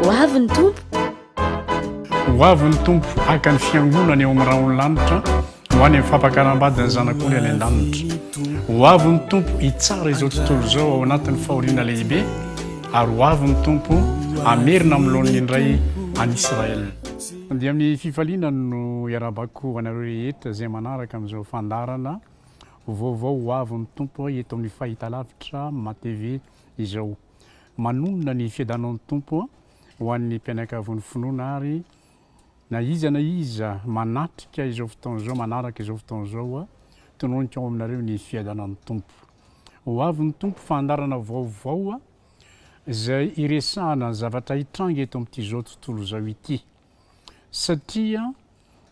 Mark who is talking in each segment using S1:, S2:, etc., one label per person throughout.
S1: ho avy ny tompo
S2: ho avy ny tompo aka ny fiangonana eo amin'ny raha ony lanitra ho any amin'ny fampakarambadiny zanak'oly any an-danitra ho avy ny tompo hitsara izao tontolo izao ao anatin'ny fahoriana lehibe ary ho avy ny tompo amerina amin'ny lohan'ny indray any Israela. Dia amin'ny fifaliana no iarabako anareo rehetra izay manaraka amin'izao fandarana vaovao ho avy ny tompo eto amin'ny fahitalavitra ma-TV izao. Manonona ny fiadanan'ny tompo ho an'ny mpianakavy ny finoana ary na iza manatrika izao fotoana izao manaraka izao fotoana izao tononika ao aminareo ny fiadanan'ny tompo. Ho avy ny tompo fandarana vaovao izay iresahana ny zavatra hitranga eto amin'ity izao tontolo izao ity. Satria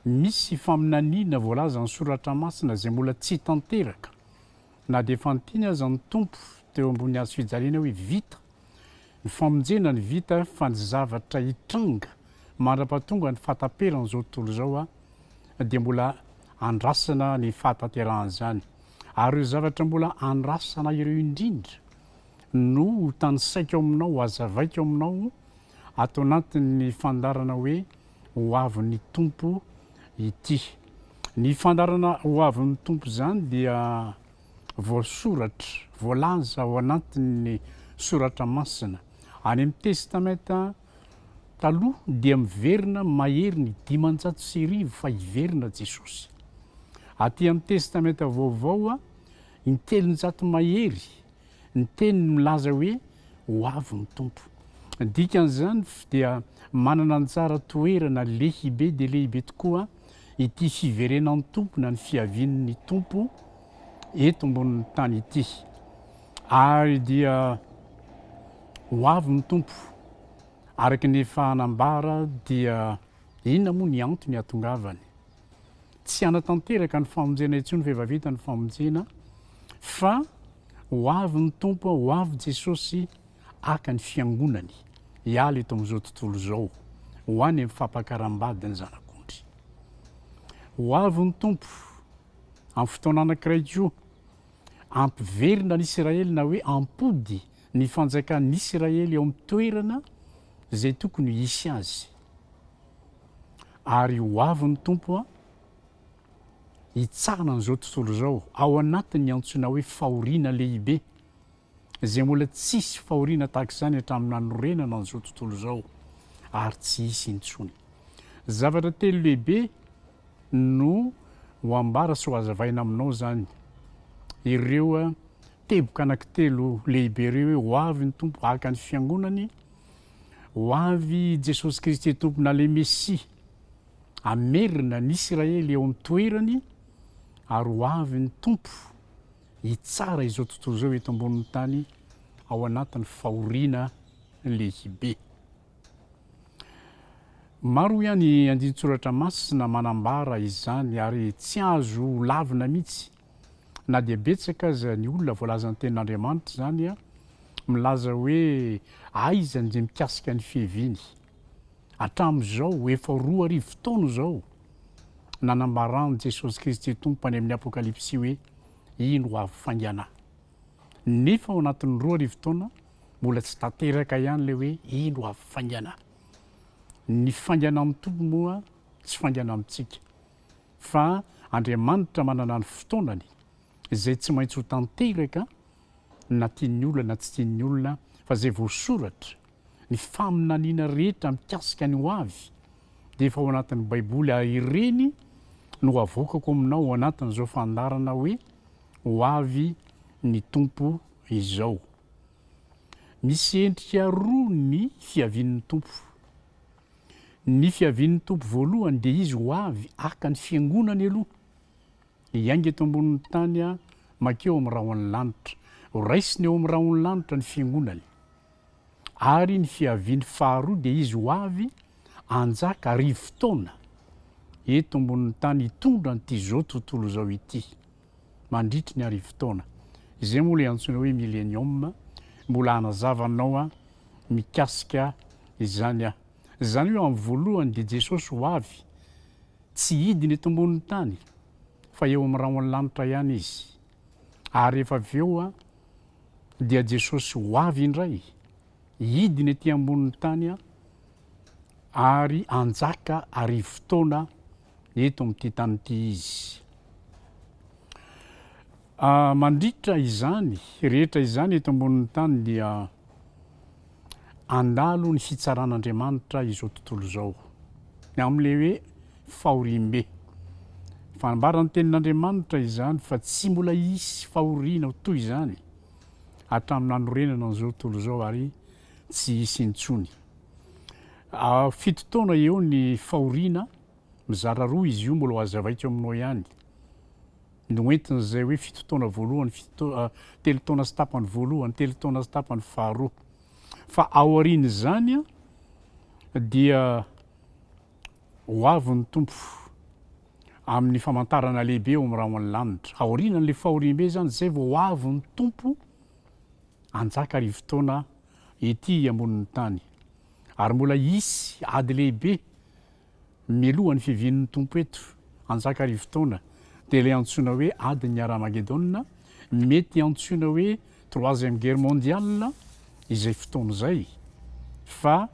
S2: misy faminaniana voalaza ny soratra masina izay mbola tsy tanteraka na dia fantiny aza ny tompo teo ambony hazo fijaliana hoe vita ny famonjena ny vita fa ny zavatra hitranga mandra-pahatonga ny fahataperana izao tontolo izao dia mbola andrasana ny fahatanterahana izany ary io zavatra mbola andrasana ireo indrindra no tany saika ao aminao azavaika ao aminao atao anatin'ny fandarana hoe ho avy ny tompo ity. Ny fandarana ho avy ny tompo izany dia voasoratra voalaza ao anatin'ny soratra masina any amin'ny testamenta taloha dia miverina mahery ny 500 fa hiverina Jesosy. Aty amin'ny testamenta vaovao ny 300 mahery ny teny milaza hoe ho avy ny tompo. Dikan'izany dia manana anjara toerana lehibe dia lehibe tokoa ity fiverenan'ny tompo na ny fiavian'ny tompo eto ambonin'ny tany ity. Ary dia ho avy ny tompo araka ny efa hanambara dia inona moa ny antony hatongavany. Tsy hanatanteraka ny famonjena intsony fa efa vita ny famonjena fa ho avy ny tompo ho avy Jesosy aka ny fiangonany hiala eto amin'izao tontolo izao ho any amin'ny fampakarambadiny zanak'ondry. Ho avy ny tompo amin'ny fotoana anankiray koa ampiverina n'Israely na hoe ampody ny fanjakan'ny Israely eo amin'ny toerana izay tokony hisy azy. Ary ho avy ny tompo hitsarana n'izao tontolo izao ao anatin'ny antsoina hoe fahoriana lehibe izay mbola tsisy fahoriana tahaka izany hatramin'ny hanorenana n'izao tontolo izao ary tsy hisy intsony. Zavatra telo lehibe no ho ambara sy ho hazavaina aminao zany. Ireo teboka anankitelo lehibe ireo hoe ho avy ny tompo aka ny fiangonany, ho avy Jesosy Kristy tompo na le Mesia amerina n'Israely eo amin'ny toerany ary ho avy ny tompo hitsara izao tontolo izao eto ambonin'ny tany ao anatin'ny fahoriana lehibe. Maro ihany andin-tsoratra masina manambara izany ary tsy azo lavina mihitsy na dia betsaka aza ny olona voalaza ny tenin'Andriamanitra zany milaza hoe aiza izay mikasika ny fiheviny. Hatramin'izao efa 2000 taona izao nanambarany Jesosy Kristy tompo any amin'ny Apokalipsy hoe ino ho avy faingana. Nefa ao anatin'ny 2000 taona mbola tsy tanteraka ihany le hoe ino ho avy faingana. Ny faingana amin'ny tompo moa tsy faingana amintsika fa Andriamanitra manana ny fotoanany izay tsy maintsy ho tanteraka na tian'ny olona na tsy tian'ny olona fa izay voasoratra ny faminaniana rehetra mikasika ny ho avy dia efa ao anatin'ny Baiboly ary ireny no avoakako aminao ao anatin'izao fandarana hoe ho avy ny tompo izao. Misy endrika roa ny fiavian'ny tompo. Ny fiavian'ny tompo voalohany dia izy ho avy aka ny fiangonany aloha hiainga eto ambonin'ny tany makeo amin'ny rahon'ny lanitra, raisiny eo amin'ny rahon'ny lanitra ny fiangonany. Ary ny fiavian'ny faharoa dia izy ho avy hanjaka 1000 taona eto ambonin'ny tany hitondra n'ity izao tontolo izao ity mandritry ny 1000 taona. Izay moa le antsoina hoe millénium mbola hanazavanao mikasika izany Zany hoe amin'ny voalohany dia Jesosy ho avy tsy hidiny eto ambonin'ny tany fa eo amin'ny rahon'ny lanitra ihany izy. Ary rehefa avy eo dia Jesosy ho avy indray hidiny etỳ ambonin'ny tany ary anjaka arivo fotoana eto amin'ity tany ity izy. Mandritra izany rehetra izany eto ambonin'ny tany dia andalo ny fitsaran'Andriamanitra izao tontolo izao amin'ilay hoe fahoriam-be. Fanambarany tenin'Andriamanitra izany fa tsy mbola hisy fahoriana toy izany hatramin'ny hanorenana an'izao tontolo izao ary tsy hisy intsony. 7 taona eo ny fahoriana, mizara roa izy io, mbola ho hazavaiko aminao ihany. Noentin'izay hoe 7 taona voalohany, 3 taona sy tapany voalohany, 3 taona sy tapany faharoa. Fa ao aorian'izany dia ho avy ny tompo amin'ny famantarana lehibe eo amin'ny raha ao an-lanitra. Aorianan'ilay fahoriam-be zany zay vao ho avy ny tompo anjaka arivo taona ety ambonin'ny tany. Ary mbola hisy ady lehibe mialohan'ny fivian'ny tompo eto, anjaka arivo taona, dia ilay antsoina hoe adin'ny Armagedona, mety antsoina hoe 3e guerre mondiale izay fotoana izay. Fa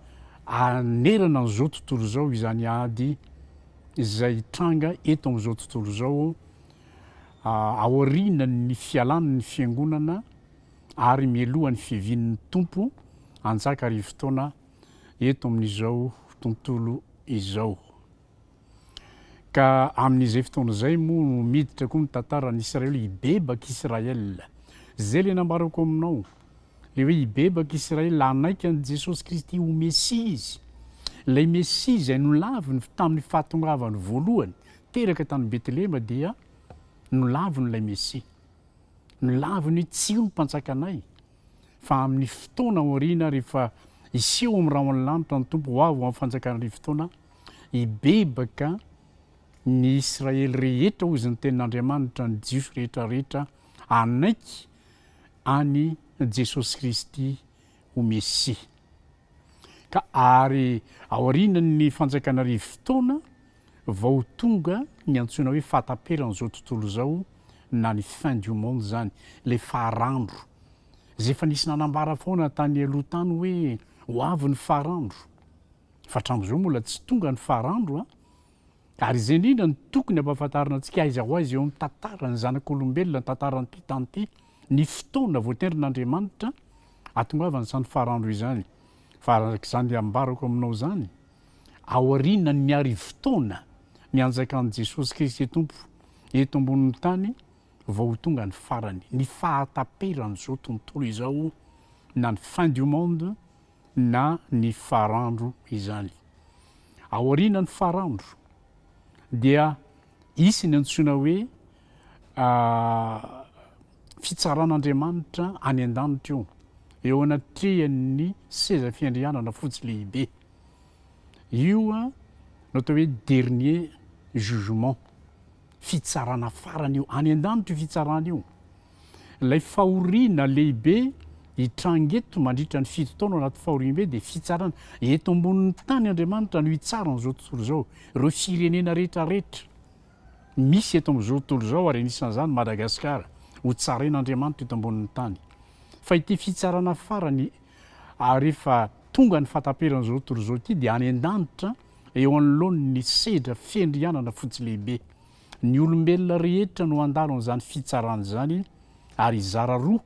S2: anerana an'izao tontolo izao izany ady izay tranga eto amin'izao tontolo izao, aorianan'ny fialan'ny fiangonana ary mialohan'ny fivian'ny tompo anjaka arivo taona eto amin'izao tontolo izao. Ka amin'izay fotoana izay moa no miditra koa ny tantaran'Israely, hibebaka Israel. Zay ilay nambarako aminao, le hoe hibebaka Israel hanaiky an'i Jesosy Kristy ho Mesia izy. Ilay Mesia izay nolaviny tamin'ny fahatongavany voalohany teraka tany Betlehema dia nolaviny ilay Mesia. Nolaviny tsy io ny mpanjakanay, fa amin'ny fotoana aoriana rehefa iseho amin'ny raha ao an-lanitra ny tompo ho avy amin'ny fanjakana arivo fotoana, hibebaka ny Israely rehetra hozy ny tenin'Andriamanitra, ny jiosy rehetrarehetra hanaiky any Jesosy Kristy ho Mesia. Ka ary aorianan'ny fanjakana arivo fotoana vao tonga ny antsoina hoe fahataperan'izao tontolo izao, na ny fin du monde zany, le faharandro. Zay efa nisy nanambara foana tany aloha tany hoe ho avy ny faharandro. Fa hatramin'izao mbola tsy tonga ny faharandro ary izay indrindra ny tokony ampahafantarina antsika aiza ho aiza eo amin'ny tantarany zanak'olombelona, ny tantaran'ity tany ity, ny fotoana voatenin'Andriamanitra hatongavany izany faharandro izany. Fa arak'izany ambarako aminao zany, aorianan'ny arivo fotoana ny anjakan'i Jesosy Kristy tompo eto ambonin'ny tany vao tonga ny farany, ny fahataperan'izao tontolo izao, na ny fin du monde na ny faharandro izany. Aorianan'ny faharandro dia isy ny antsoina hoe fitsaran'Andriamanitra any an-danitra eo anatrehan'ny seza fiandrianana fotsy lehibe. Io no atao hoe dernier jugement, fitsarana farany io, any an-danitra io fitsarana io. Ilay fahoriana lehibe hitrangeto mandritra ny 7 taona anaty fahoriam-be dia fitsarana. Eto ambonin'ny tany Andriamanitra no hitsara n'izao tontolo izao, ireo firenena rehetrarehetra misy eto amin'izao tontolo izao, ary anisan'izany Madagasikara ho tsarain'Andriamanitra eto ambonin'ny tany. Fa ity fitsarana farany rehefa tonga ny fahataperan'izao tontolo izao ity dia any an-danitra eo anoloan'ny sedra fiandrianana fotsy lehibe. Ny olombelona rehetra no andalo an'izany fitsarana izany, ary izara roa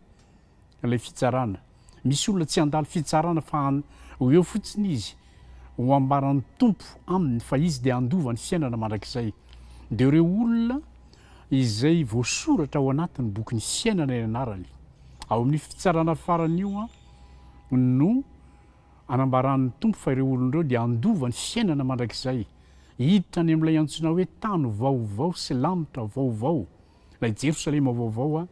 S2: ilay fitsarana. Misy olona tsy andalo fitsarana fa ho eo fotsiny izy ho ambaran'ny tompo aminy fa izy dia andova ny fiainana mandrakizay. Dia ireo olona izay voasoratra ao anatin'ny boky ny fiainana ny anarany, ao amin'ny fitsarana farany io no anambaran'ny tompo fa ireo olon'ireo dia andova ny fiainana mandrakizay, hiditra any amin'ilay antsoina hoe tany vaovao sy lanitra vaovao, ilay Jerosalema vaovao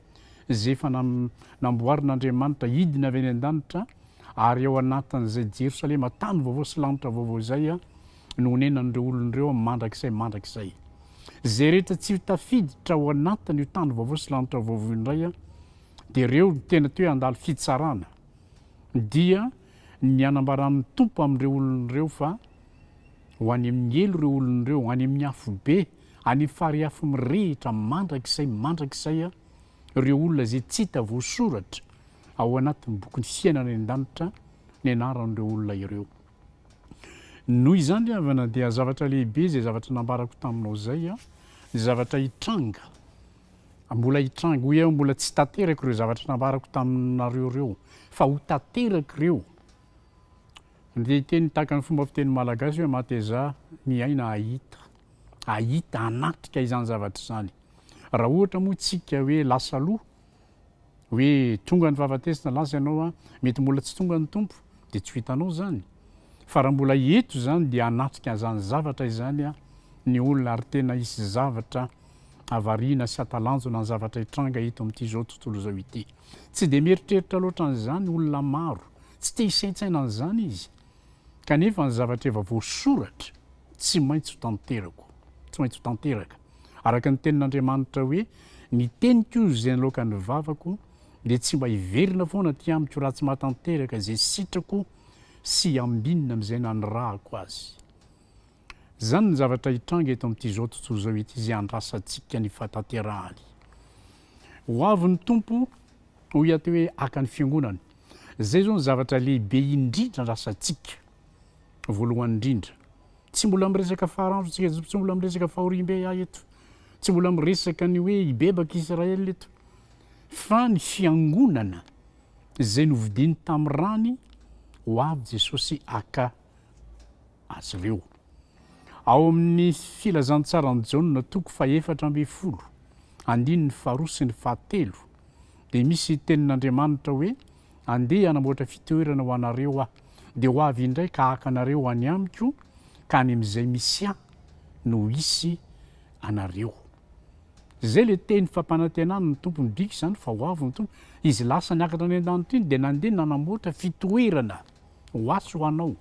S2: izay efa namboarin'Andriamanitra hidina avy any an-danitra, ary ao anatin'izay Jerosalema tany vaovao sy lanitra vaovao izay no honenan'ireo olon'ireo mandrakizay. Zay rehetra tsy tafiditra ao anatin'io tany vaovao sy lanitra vaovao indray dia ireo tena toe handalo fitsarana, dia ny anambaran'ny tompo amin'ireo olon'ireo fa ho any amin'ny elo ireo olon'ireo, any amin'ny afo be, any fary afo mirehitra mandrakizay ireo olona zay tsy hita voasoratra ao anatin'ny boky ny fiainana ny an-danitra ny anaran'ireo olona ireo. noho izany avana dia zavatra lehibe zay zavatra nambarako taminao zay a zavatra hitranga mbola hitranga hoe mbola tsy tanteraka ireo zavatra nambarako taminareo reo fa ho tanteraka ireo de teny tahaka ny fomba fiteny malagasy hoe mateza miaina ahita anatrika izany zavatra izany raha ohatra moa tsika hoe lasa aloha hoe tonga ny fahafatesina lasa ianao a mety mbola tsy tonga ny tompo de tsy hitanao zany fa raha mbola eto zany de anatrika zany zavatra izany a ny olona ary tena isy zavatra avariana sy atalanjona ny zavatra hitranga eto amin'ity zao tontolo zao ity tsy de mieritreritra loatra an'izany olona maro tsy te hisaintsaina an'izany izy kanefa ny zavatra efa voasoratra tsy maintsy ho tanteraka araka ny tenin'Andriamanitra hoe ny teniko zay loaka ny vavako de tsy mba hiverina foana ty amiko raha tsy mahatanteraka zay sitrako sy ambinina am'izay nanirahako azy zany ny zavatra hitranga eto amin'ity zao tontolo zao ity zay andrasantsika ny fahatanterahany ho avy ny tompo ho iate hoe aka ny fiangonana zay zao ny zavatra lehibe indrindra andrasantsika voalohany indrindra tsy mbola miresaka faharantsika tsy mbola miresaka fahorimbe eto tsy mbola miresaka ny hoe hibebaka Israely eto fa ny fiangonana zay novidiny tamin'ny rany ho avy Jesosy aka azy ireo ao amin'ny filazantsara ny Jaona toko faha-efatra amby folo andiny ny faharoa sy ny fahatelo de misy tenin'Andriamanitra hoe andeha hanamboatra fitoerana ho anareo aho de ho avy indray ka aka anareo any amiko ka any am'izay misy aho no hisy anareo zay le teny fampanantenana ny tompo midika zany fa ho avy ny tompo izy lasa niakatra any an-danitra iny de nandeha nanamboatra fitoerana ho aso ho anao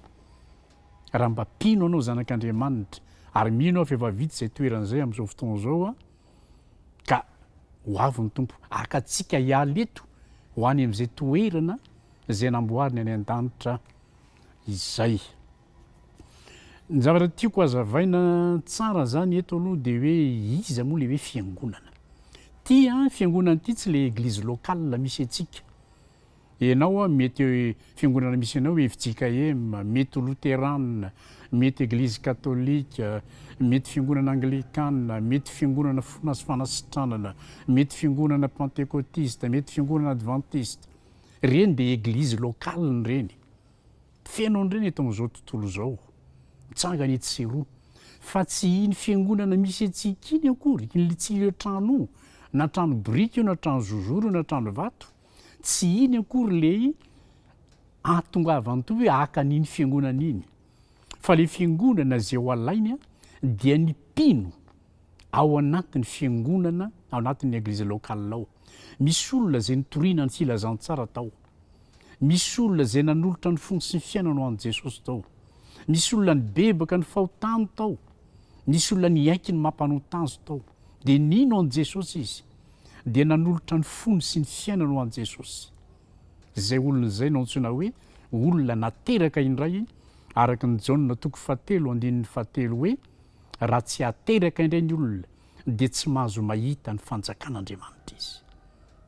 S2: raha mba pino anao zanak'Andriamanitra ary mino aho efa vita zay toerana zay am'izao fotoana zao a ka ho avy ny tompo akatsika hialy eto ho any am'izay toerana zay namboariny any an-danitra izay ny zavatra tiako azavaina tsara zany eto aloha de hoe iza moa le hoe fiangonana ty a fiangonana ity tsy le église locale misy atsika ianao a mety fiangonana misy anao FJKM mety luterane mety église catholique mety fiangonana anglikana mety fiangonana fonasy fanasitranana mety fiangonana pentecôtiste mety fiangonana adventiste reny de église locale reny feno reny eto am'izao tontolo zao mitsangany ety seroa fa tsy iny fiangonana misy atsika iny akory tsy le trano na trano briky io na trano zozoro na trano vato tsy iny akory le ahatongavany to hoe aka n'iny fiangonana iny fa le fiangonana zay ho alainy a dia ny mpino ao anatin'ny fiangonana ao anatin'ny église locale ao misy olona zay nitoriana ny filazantsara tao misy olona zay nanolotra ny fony sy ny fiainana ho an' Jesosy tao misy olona ny bebaka ny fahotany tao misy olona ny aiky ny mampanotazo tao de nino an' Jesosy izy de nanolotra ny fony sy ny fiainana ho an' Jesosy zay olona zay no antsoina hoe olona nateraka indray araka ny Jaona toko fahatelo andinin'ny fahatelo hoe raha tsy ateraka indray ny olona de tsy mahazo mahita ny fanjakan'Andriamanitra izy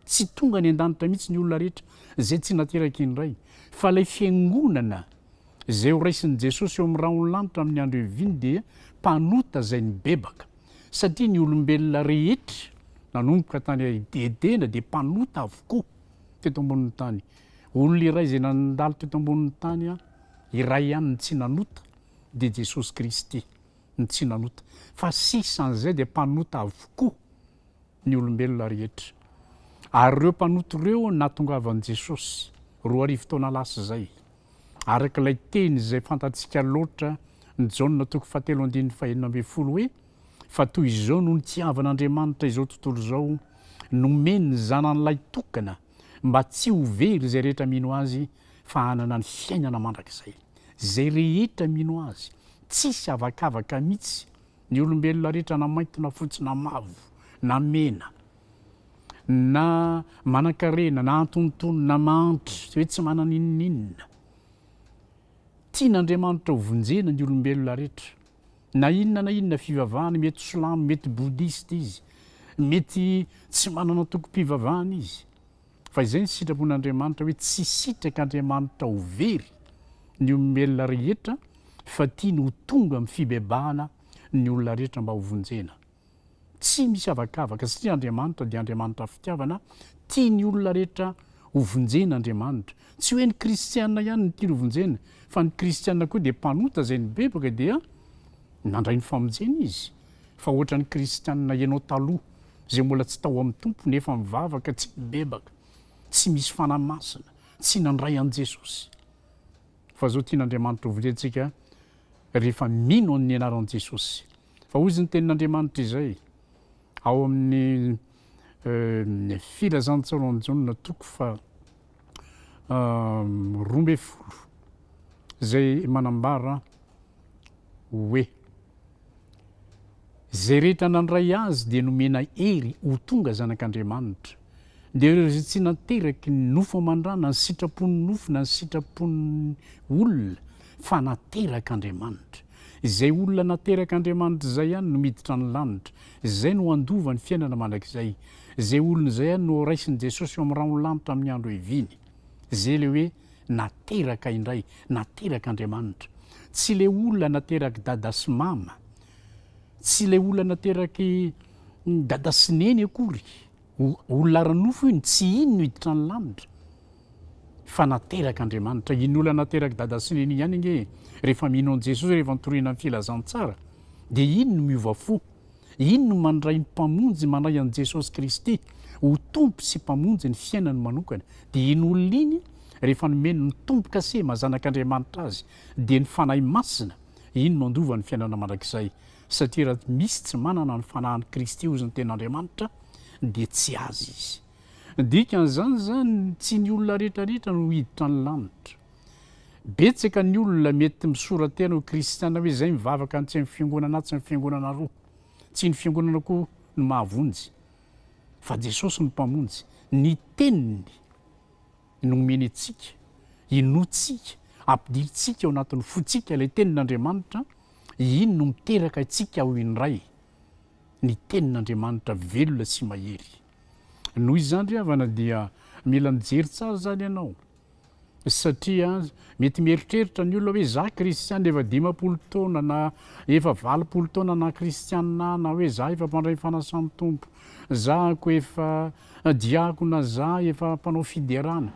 S2: tsy tonga ny an-danitra mihitsy ny olona rehetra zay tsy nateraka indray fa lay fiangonana zay ho raisin'i Jesosy eo amin'ny raha onylanitra amin'ny andro eviny dia mpanota zay ny bebaka satria ny olombelona rehetra nanomboka tany edena de mpanota avokoa teto ambonin'ny tany olona iray zay nandalo teto ambonin'ny tany a iray ihany ny tsy nanota de Jesosy Kristy ny tsy nanota fa sisan'izay de mpanota avokoa ny olombelona rehetra ary ireo mpanota ireo nahatongavan'i Jesosy 2 taona lasa zay araka ilay teny zay fantatsika loatra ny Jaona toko fahatelo andin'ny fahaenina amby folo hoe fa toy izao no nitiavan'Andriamanitra izao tontolo zao nomeny ny zanan'ilay tokana mba tsy ho very zay rehetra mino azy fa hanana ny fiainana mandrakizay zay rehetra mino azy tsisy avakavaka mihitsy ny olombelona rehetra na mainty na fotsy na mavo na mena na manan-karena na antonontono na mantry hoe tsy mananinninina tian'Andriamanitra ho vonjena ny olombelona rehetra na inona fivavahana mety solamo mety boudiste izy mety tsy manana toko-pivavahana izy fa izay ny sitrapon'Andriamanitra hoe tsy sitrak'Andriamanitra ho very ny olombelona rehetra fa tia no tonga amin'ny fibebahana ny olona rehetra mba ho vonjena. Tsy misy avakavaka satria Andriamanitra dia Andriamanitra fitiavana, tia ny olona rehetra ho vonjena Andriamanitra. Tsy hoe ny kristianina ihany ny tia ho vonjena, fa ny kristianina koa dia mpanota izay nibebaka dia nandray ny famonjena izy. Fa ohatra ny kristianina ianao taloha izay mbola tsy tao amin'ny tompo nefa mivavaka tsy mibebaka, tsy misy fanamasina, tsy nandray an' Jesosy. Fa zao tian'Andriamanitra ho vonjentsika rehefa mino ny anaran'i Jesosy. Fa hozy ny tenin'Andriamanitra izay ao amin'ny filazantsalohanjaonina toko fa 12 izay manambara hoe zay rehetra nandray azy dia nomena hery ho tonga zanak'Andriamanitra. Dia ireo izay tsy nateraky ny nofo aman-drana, ny sitrapon'ny nofo na ny sitrapon'ny olona, fa nateraka Andriamanitra. Izay olona nateraka Andriamanitra izay ihany no miditra ny lanitra, izay no andova ny fiainana mandrakizay. Izay olona izay ihany no raisin'i Jesosy eo amin'ny rano lanitra amin'ny andro eviny. Izay le hoe nateraka indray, nateraka Andriamanitra. Tsy le olona nateraky dada sy mama, tsy le olona nateraky dada sy neny akory, olona ranofo iny tsy iny no hiditra ny lanitra, fa nateraka Andriamanitra. Iny olona nateraky dada sy neny ihany nge rehefa mino an' Jesosy, rehefa nitoriana amin'ny filazantsara, dia iny no miova fo, iny no mandray ny mpamonjy, mandray an' Jesosy Kristy ho tompo sy mpamonjy ny fiainany manokana. Dia iny olona iny rehefa nomeny ny tompoka se mazanak'Andriamanitra azy, dia ny fanahy masina iny no andova ny fiainana mandrakizay. Satria raha misy tsy manana ny fanahany Kristy ozy ny ten'Andriamanitra dia tsy azy izy. Dikan'izany zany tsy ny olona rehetrarehetra no hiditra ny lanitra. Betsaka ny olona mety misoratena ho kristiana hoe izay mivavaka ny tsy amin'ny fiangonana tsy ny fiangonana roa, tsy ny fiangonana koa no mahavonjy, fa Jesosy ny mpamonjy. Ny teniny no omeny antsika, inotsika, ampidiritsika ao anatin'ny fotsika ilay tenin'Andriamanitra, iny no miteraka antsika ho indray. Ny tenin'Andriamanitra velona sy mahery. Noho izany ry havana dia mila mijery tsara zany ianao, satria mety mieritreritra ny olona hoe za kristiana efa 50 taona na efa 20 taona na kristiana, na hoe za efa mpandray fanasan'ny tompo, za ko efa diakona, za efa mpanao fiderana.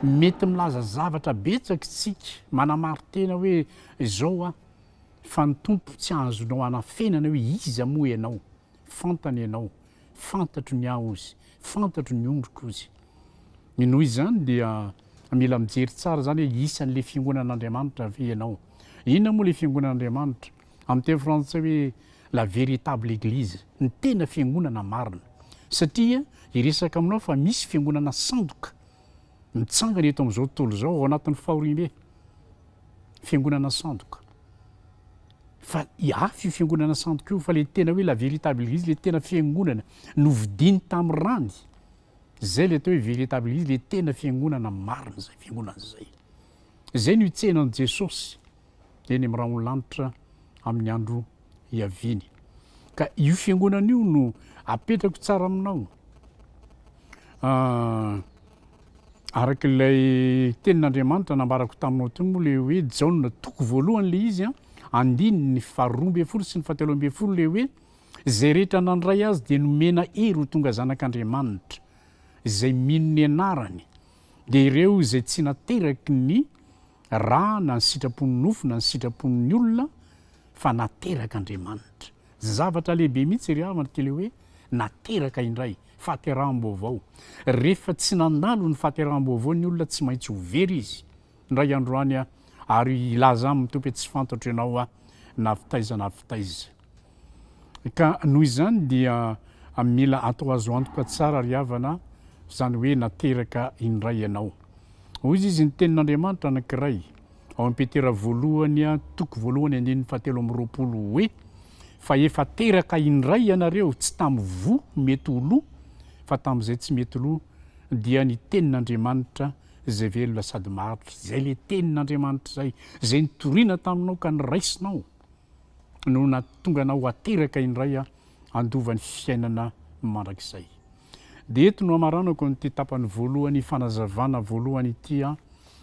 S2: Mety milaza zavatra betsaka isika, manamary tena hoe izao fa ny tompo tsy azonao anafenana hoe iza moa ianao. Fantany ianao, fantatro ny aho ozy, fantatro ny ondriko ozy. Noho izany dia mila mijery tsara zany hoe isan'le fiangonan'Andriamanitra ve ianao. Inona moa le fiangonan'Andriamanitra? Amin'ny teny frantsay hoe la véritable église, ny tena fiangonana marina. Satria iresaka aminao fa misy fiangonana sandoka mitsangana eto amin'izao tontolo izao ao anatin'ny fahoriana, fiangonana sandoka. Fa afy io fiangonana sandoka io, fa le tena hoe la véritable église, le tena fiangonana novidiny tamin'ny rany, zay le atao hoe véritable église, le tena fiangonana marina zay fiangonana zay. Zay no hitsehanan'i Jesosy eny amin'ny rano lanitra amin'ny andro iaviny. Ka io fiangonana io no apetrako tsara aminao. Arak'ilay tenin'Andriamanitra nambarako taminao teo moa le hoe Jaona toko voalohany le izy andininy 12 sy ny 13 le hoe zay rehetra nandray azy dia nomena hery ho tonga zanak'Andriamanitra, izay mino ny anarany. Dia ireo izay tsy nateraky ny rà na ny sitrapon'ny nofo na ny sitrapon'ny olona, fa nateraka Andriamanitra. Zavatra lehibe mihitsy ry havana kely hoe nateraka indray, fahateraham-baovao. Rehefa tsy nandalo ny fahateraham-baovao ny olona tsy maintsy ho very izy. Ndray andro any ary ilaza amin'ny tompy tsy fantatro ianao navitaiza navitaiza. Ka noho izany dia mila atao azo antoka tsara ry havana zany hoe nateraka indray ianao. Hoy izy ny tenin'Andriamanitra anankiray ao amin'ny Petera voalohany toko voalohany andininy 7:20 hoe fa efa teraka indray ianareo, tsy tamin'ny vo mety ho lo, fa tamin'izay tsy mety lo, dia ny tenin'Andriamanitra zay velona sady maharitra. Zay le tenin'Andriamanitra zay, zay nitoriana taminao ka niraisinao no natonga anao ateraka indray andova ny fiainana mandrakizay. Dia eto no amaranako nyity tapany voalohany fanazavana voalohany ity,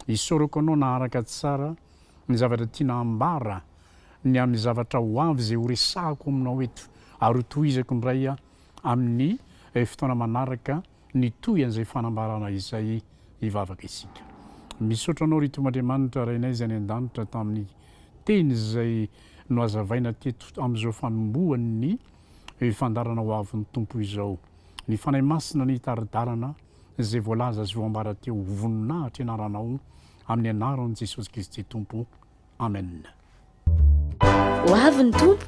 S2: isaorako anao naharaka tsara ny zavatra tiana ambara ny amin'ny zavatra ho avy zay ho resahako aminao eto ary ho tohizako ndray a amin'ny fotoana manaraka ny toy an'izay fanambarana izay hivavaka isika. Misaotra anao ry Tomandriamanitra rainay izay any an-danitra tamin'ny teny izay no azavaina teto amin'izao fanombohan'ny fandarana ho avin'ny tompo izao. Ny fanahy masina ny hitari-dalana izay voalaza azy voambara teo voninahitra ianaranao amin'ny anaran'i Jesosy Kristy Tompo. Amen.
S1: Ho avin'ny tompo.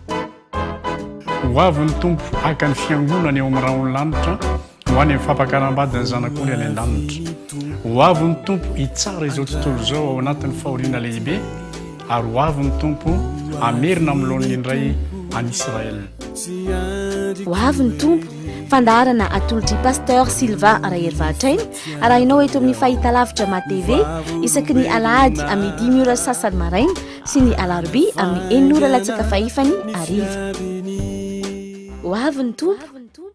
S2: Ho avin'ny tompo haka ny fiangonana eo amin'ny raha ony lanitra ho any amin'ny fampakaram-badiny zanak'ony any an-danitra. Ho avin'ny tompo hitsara izao tontolo izao ao anatin'ny fahoriana lehibe ary ho avin'ny tompo amerina amin'ny laon'ny indray any Israel.
S1: Ho avin'ny tompo fandaharana atolotry pasteur Sylvain Rahervahatrainy arahinao eto amin'ny fahitalavitra MATV isaky ny alahady amin'ny 10 sasany maraina sy ny alarobia amin'ny 9 latsaka fahifany ariva. Ho avin'ny tompo.